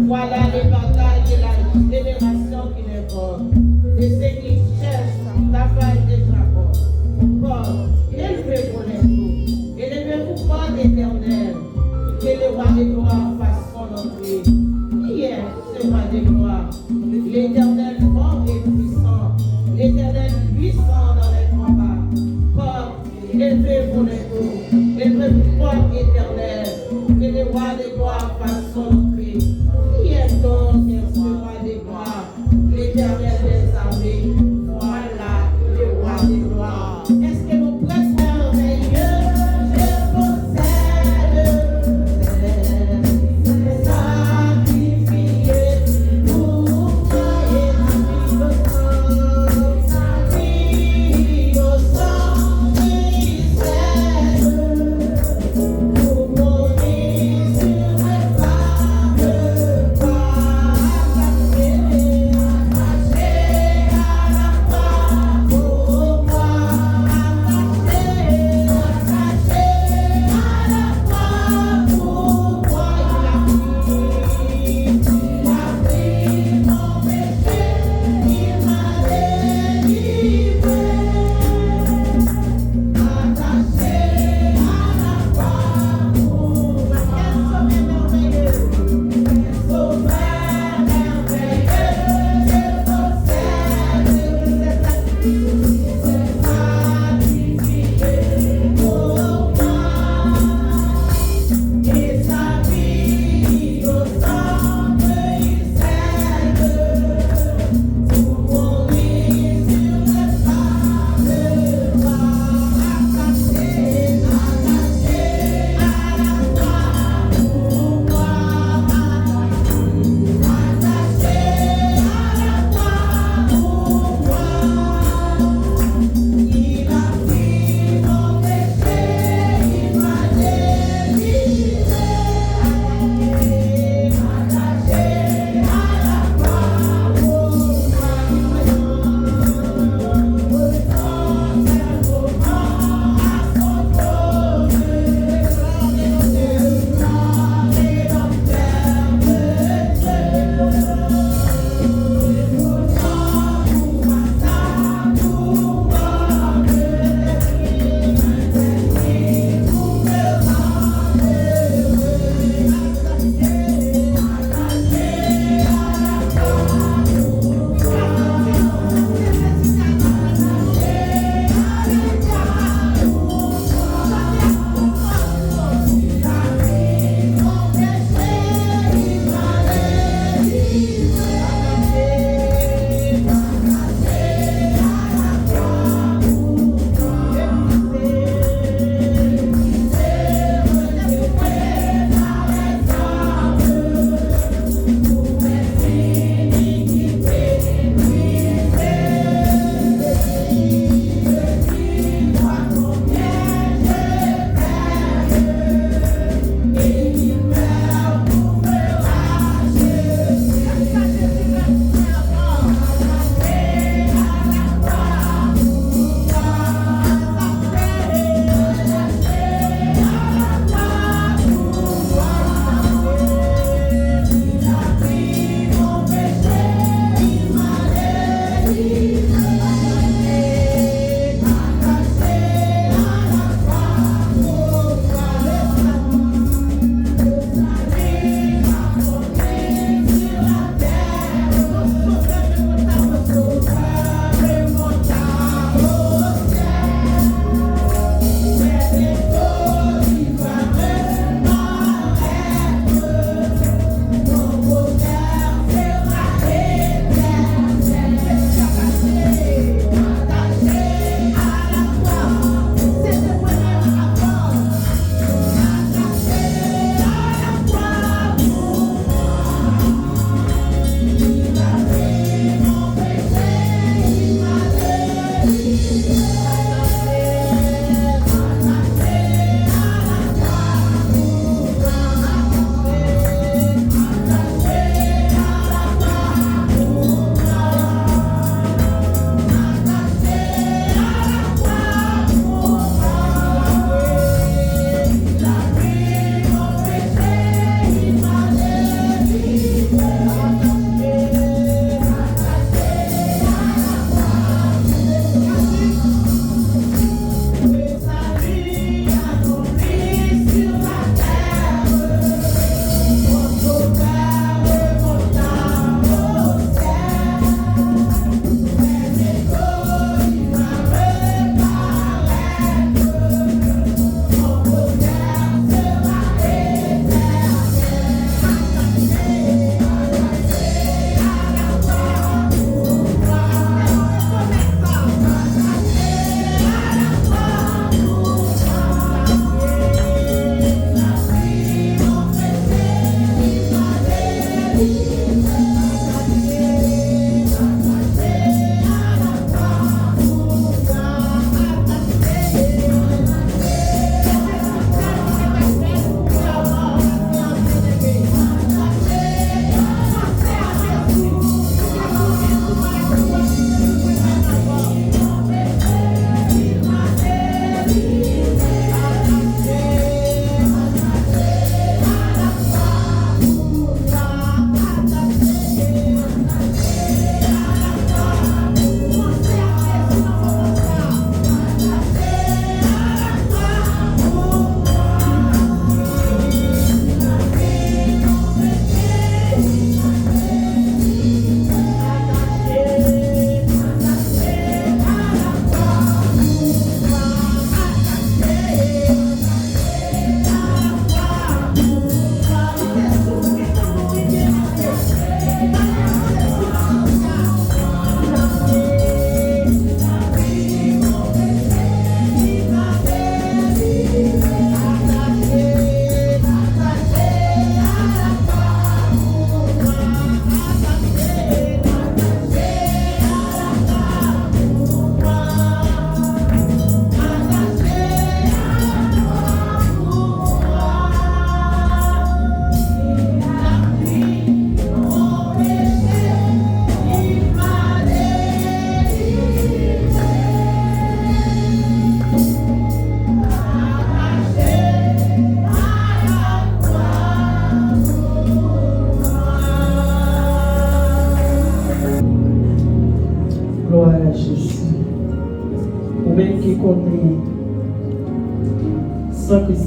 Voilà les batailles de la génération qui l'invoque, de ceux qui cherchent la faille de Jacob. Bon, élevez-vous les tout, élevez-vous pas l'éternel, que le roi de gloire fasse son entrée. Qui est ce roi de gloire? L'éternel fort et puissant, l'éternel puissant dans les combats. Bon, élevez-vous les tout, élevez-vous pas éternel, que le roi de gloire fasse son entrée. Qui est donc ce roi de gloire? L'éternel des armées, voilà.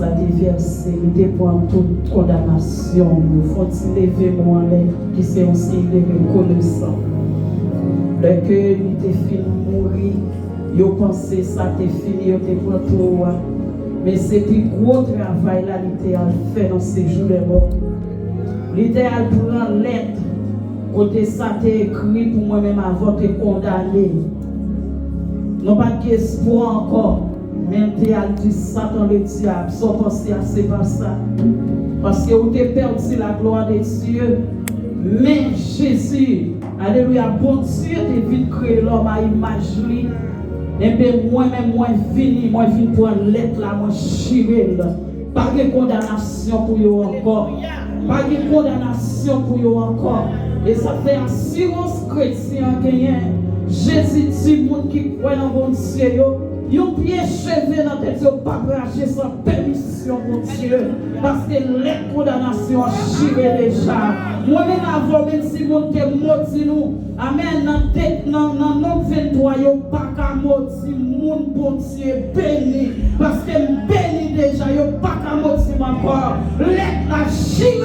ça déversé, il te prend toute condamnation. Il faut lever moi qui c'est un signe de reconnaissance. Le cœur, il te fini mourir. Yo pensé ça te fini, yo te prend tout. Mais c'est plus gros travail là, il te fait dans ces jours de mort. L'idéal prend lettre. Côté ça t'est écrit pour moi-même avant de condamner. Non pas d'espoir encore. Même t'es à dire Satan le diable. Sans penser à c'est pas ça. Parce que vous t'es perdu la gloire de Dieu. Mais Jésus, alléluia, bon Dieu, t'es venu créer l'homme à image lui. Et bien moi-même, moi venu pour l'être là, moi chirer là. Pas de condamnation pour vous encore. Pas de condamnation pour vous encore. Et ça fait assurance chrétien gagné. Jésus dit, monde qui croit dans bon Dieu, yon pied chevé dans tête, yon pas marcher sans permission, mon Dieu. Parce que les condamnations chiré déjà. Moi-même avant, même si mon te maudit nous, amen, dans 23, yon pas qu'à maudit, mon bon Dieu béni. Parce que béni déjà, yon pas qu'à maudit encore. Les la chiré,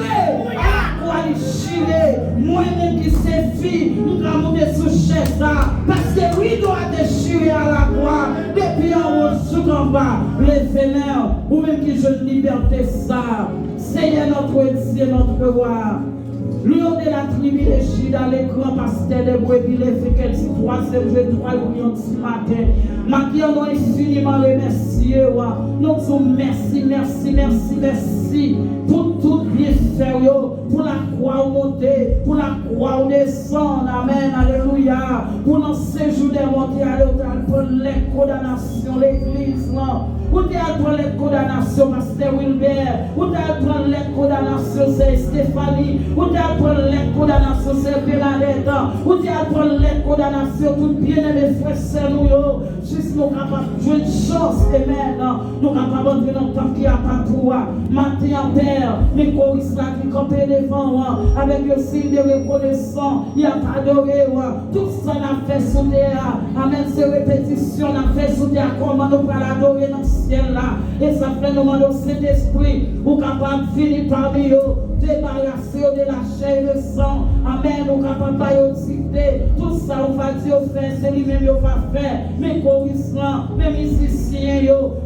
à la croix, il chiré. Moi-même qui c'est fille, nous avons monté sous chaise là. Parce que lui doit déchirer à la croix. Depuis en haut, sous en bas, les vénères, ou même qui jeune liberté ça. Seigneur notre Dieu, notre roi. Lion de la tribu de Juda, les grands pasteurs de brebis, les féquels, 3e jour, 3 millions ce matin. Ma qui en a infiniment remercié, nous disons merci, merci, merci, merci pour tout bien faire, pour la croix monter, pour la croix descendre, amen, alléluia. Pour dans ces jours de monter à l'hôtel, pour les condamnations, l'église, où tu as pris les condamnations, Pasteur Wilbert, où tu as pris les condamnations, c'est Stéphanie, où tu as pris les condamnations, c'est Bernadette, où tu as pris les condamnations, tout bien-aimé frère, c'est nous, juste nous capables de jouer une chance, amen, nous capables de notre temps qui a pas pour matin en père, les choristes qui campaient devant, avec le signe de reconnaissance, il a adoré, tout ça n'a fait sous terre, amen, ces répétitions n'a fait sous terre, comment nous pouvons l'adorer dans ciel là, et ça fait nous demander au Saint-Esprit ou capable de finir parmi eux, débarrasser de la chair et le sang, amen, ou capable de dicter, tout ça on va dire au faire, c'est lui-même on va faire, mes choristes là, mes musiciens,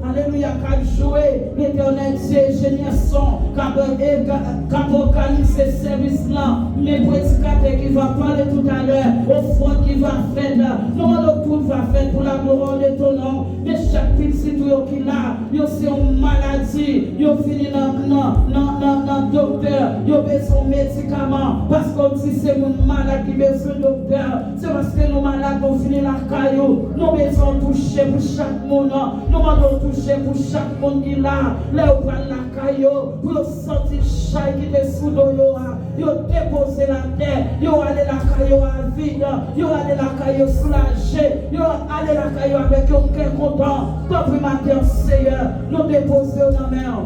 alléluia, qui jouer, l'éternel Dieu, génial son, qui organise ce service là, mes prédicateurs qui va parler tout à l'heure, au fond qui va faire, nous tout va faire pour la gloire de ton nom, mais chaque petit qui là, c'est une maladie, yo fini dans docteur, yo besoin de médicaments, parce qu'on dit c'est une malade qui besoin de docteur, c'est parce que nos malades ont fini la caillou, nous besoin de toucher pour chaque monde, nous devons toucher pour chaque monde qui là, là où prend la caillou, pour sortir chaque qui est sous l'eau, yo déposer la terre, yo aller la caillou à vide, yo aller la caillou soulagé, yo aller la caillou avec aucun content, comme matin Seigneur, nous déposer dans la main.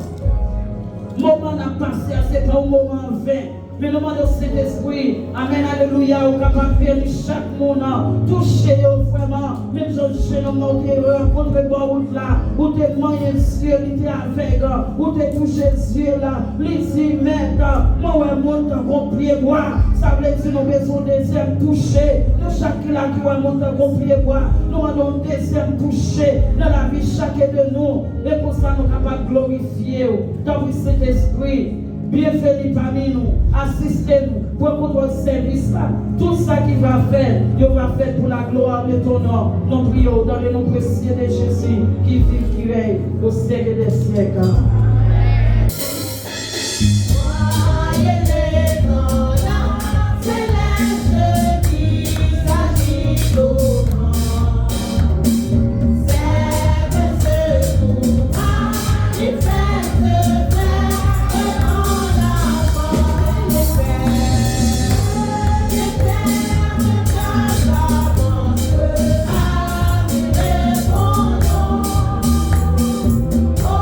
Moment n'a passé, c'est pas un moment vain. Mais nous demandons au Saint-Esprit, amen, alléluia, ou capable de faire chaque monde, toucher vraiment, même si je n'ai pas d'erreur, contre le bon route là, où tu es moyen Dieu, il est avec, où tu es touché Dieu là, l'ici, maintenant, moi, monte mon pied bois, ça veut dire nous besoin de deuxième toucher, nous chaque là qui va monter mon pied bois, nous avons deuxième toucher dans la vie chacun de nous, et pour ça nous sommes capables de glorifier, dans le Saint-Esprit. Bienvenue parmi nous, assistez-nous pour votre service là. Tout ça qu'il va faire, il va faire pour la gloire de ton nom. Nous prions dans le nom précieux de Jésus qui vit, qui règne au siècle des siècles. Oh,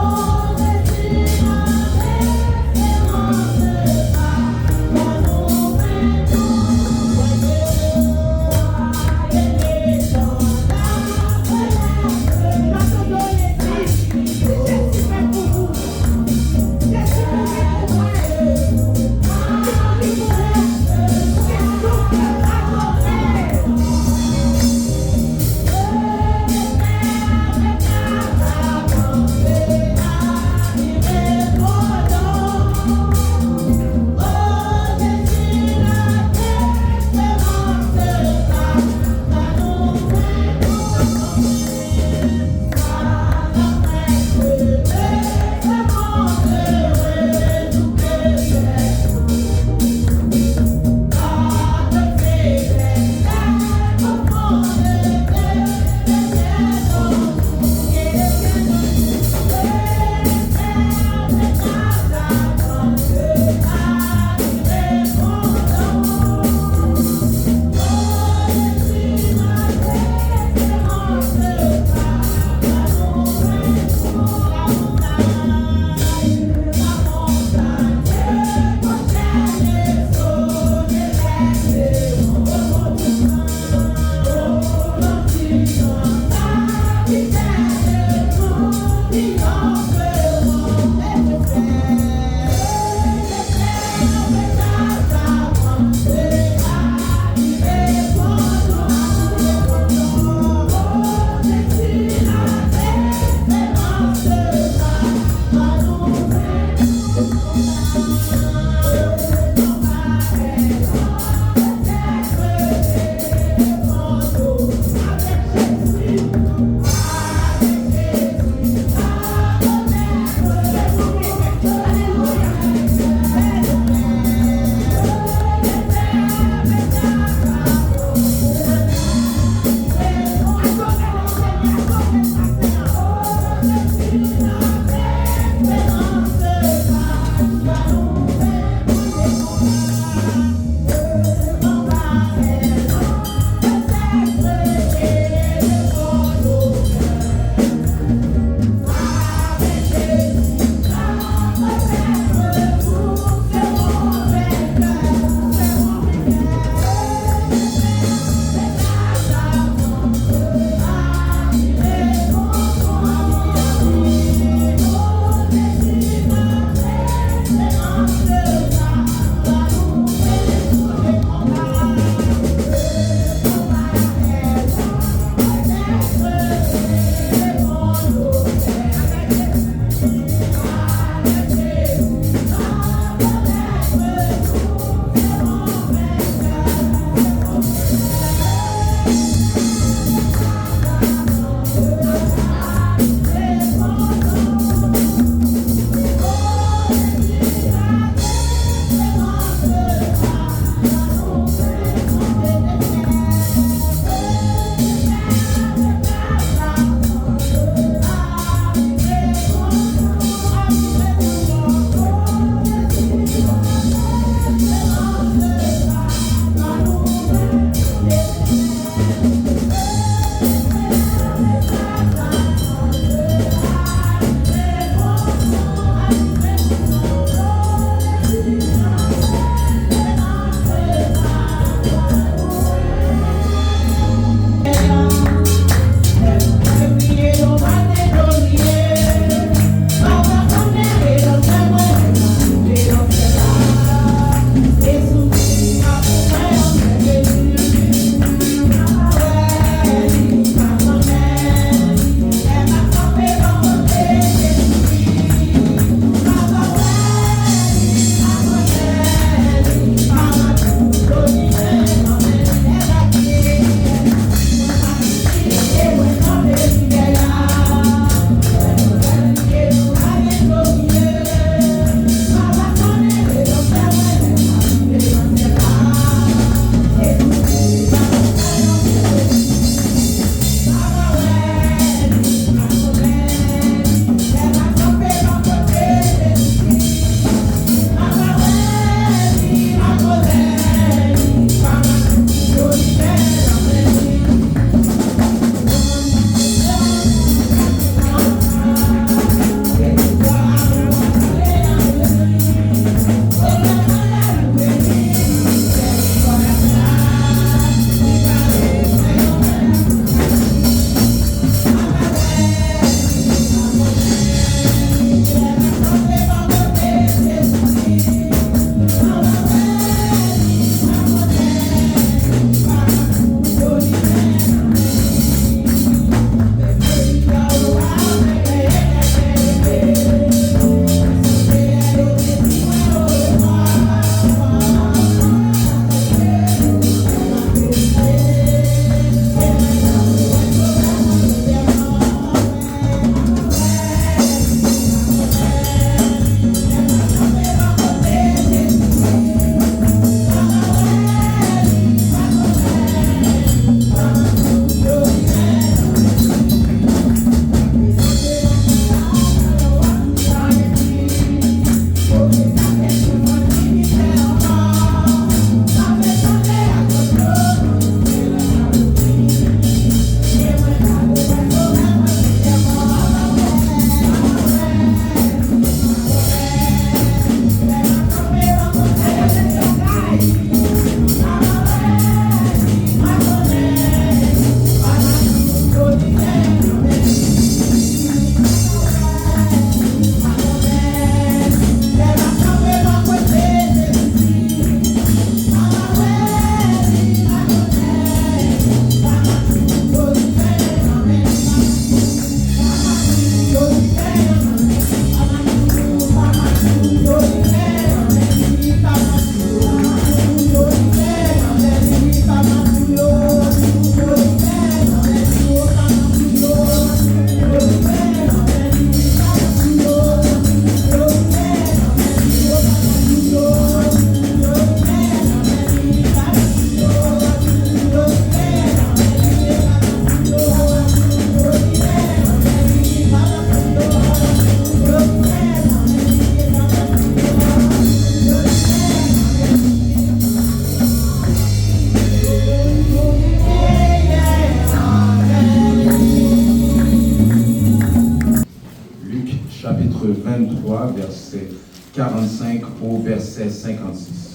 23, verset 45 au verset 56.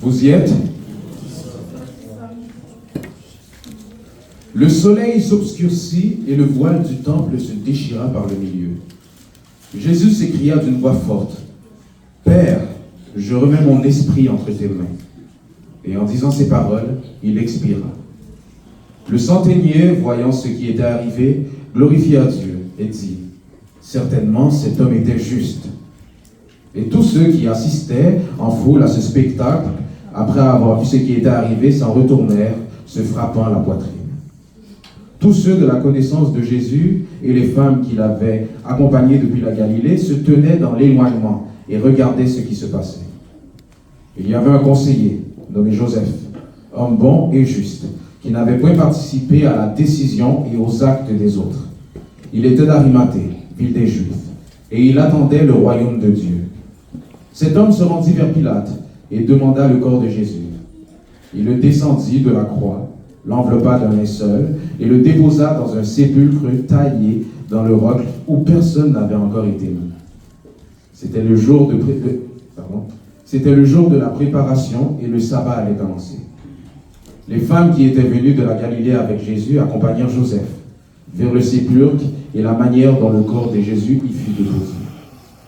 Vous y êtes? Le soleil s'obscurcit et le voile du temple se déchira par le milieu. Jésus s'écria d'une voix forte, « Père, je remets mon esprit entre tes mains. » Et en disant ces paroles, il expira. Le centenier, voyant ce qui était arrivé, glorifia Dieu et dit, « Certainement, cet homme était juste. » Et tous ceux qui assistaient en foule à ce spectacle, après avoir vu ce qui était arrivé, s'en retournèrent, se frappant la poitrine. Tous ceux de la connaissance de Jésus et les femmes qui l'avaient accompagné depuis la Galilée se tenaient dans l'éloignement et regardaient ce qui se passait. Il y avait un conseiller, nommé Joseph, homme bon et juste, qui n'avait point participé à la décision et aux actes des autres. Il était d'Arimathée, ville des Juifs, et il attendait le royaume de Dieu. Cet homme se rendit vers Pilate et demanda le corps de Jésus. Il le descendit de la croix, l'enveloppa d'un linceul et le déposa dans un sépulcre taillé dans le roc où personne n'avait encore été mis. C'était le jour de la préparation et le sabbat allait commencer. Les femmes qui étaient venues de la Galilée avec Jésus accompagnèrent Joseph vers le sépulcre et la manière dont le corps de Jésus y fut déposé.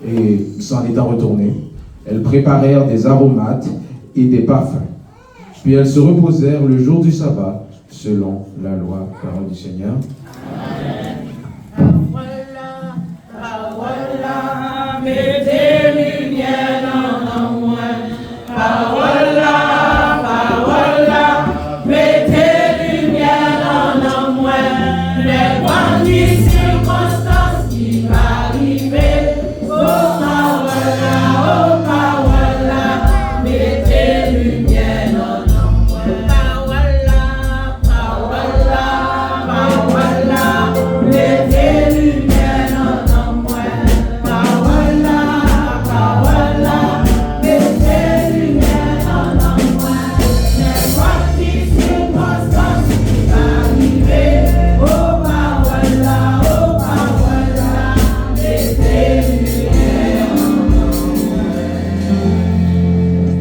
Et s'en étant retournées, elles préparèrent des aromates et des parfums. Puis elles se reposèrent le jour du sabbat, selon la loi. Parole du Seigneur. Mettez lumière en moi, les bonnes circonstances.